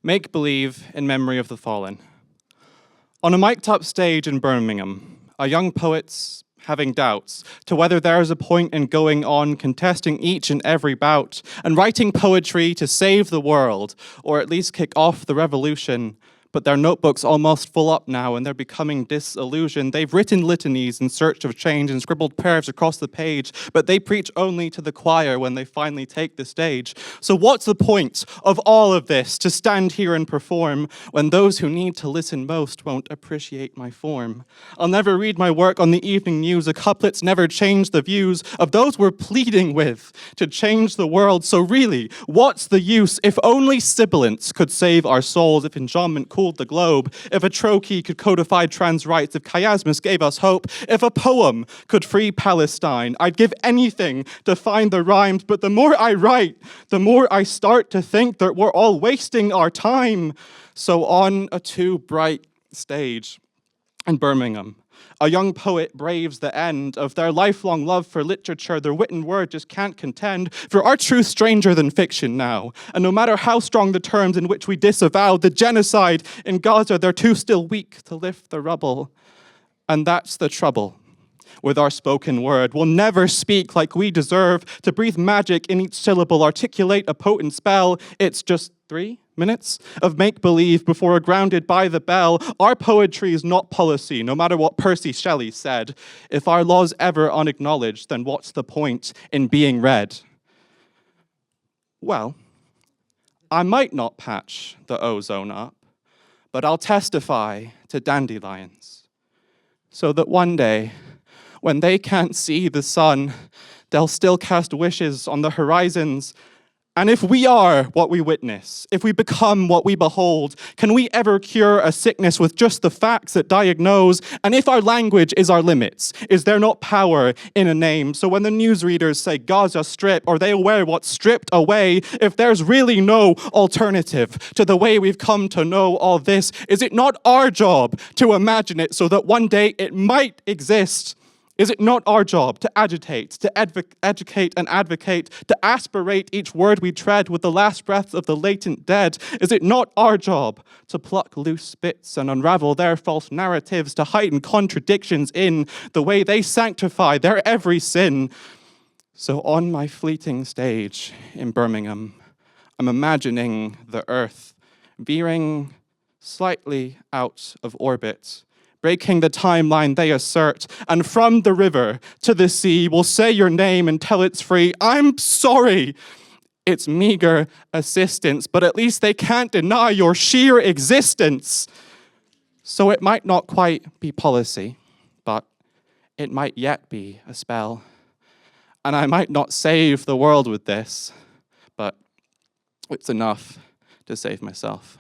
Make-believe in memory of the fallen. On a mic'd-up stage in Birmingham, a young poet's having doubts to whether there is a point in going on contesting each and every bout and writing poetry to save the world, or at least kick off the revolution. But their notebook's almost full up now and they're becoming disillusioned. They've written litanies in search of change and scribbled prayers across the page, but they preach only to the choir when they finally take the stage. So what's the point of all of this, to stand here and perform when those who need to listen most won't appreciate my form? I'll never read my work on the evening news. The couplets never change the views of those we're pleading with to change the world. So really, what's the use if only sibilance could save our souls, if enjambment cooled the globe, if a trochee could codify trans rights, if chiasmus gave us hope, if a poem could free Palestine? I'd give anything to find the rhymes, but the more I write, the more I start to think that we're all wasting our time. So on a too bright stage in Birmingham, a young poet braves the end of their lifelong love for literature. Their wit and word just can't contend, for our truth stranger than fiction now. And no matter how strong the terms in which we disavow the genocide in Gaza, they're too still weak to lift the rubble. And that's the trouble with our spoken word. We'll never speak like we deserve, to breathe magic in each syllable, articulate a potent spell. It's just 3 minutes of make-believe before we're grounded by the bell. Our poetry is not policy, no matter what Percy Shelley said. If our law's ever unacknowledged, then what's the point in being read? Well, I might not patch the ozone up, but I'll testify to dandelions, so that one day, when they can't see the sun, they'll still cast wishes on the horizons. And if we are what we witness, if we become what we behold, can we ever cure a sickness with just the facts that diagnose? And if our language is our limits, is there not power in a name? So when the newsreaders say Gaza strip, are they aware what's stripped away? If there's really no alternative to the way we've come to know all this, is it not our job to imagine it so that one day it might exist? Is it not our job to agitate, to educate and advocate, to aspirate each word we tread with the last breaths of the latent dead? Is it not our job to pluck loose bits and unravel their false narratives, to heighten contradictions in the way they sanctify their every sin? So on my fleeting stage in Birmingham, I'm imagining the earth veering slightly out of orbit, breaking the timeline they assert, and from the river to the sea, we'll say your name until it's free. I'm sorry, it's meager assistance, but at least they can't deny your sheer existence. So it might not quite be policy, but it might yet be a spell. And I might not save the world with this, but it's enough to save myself.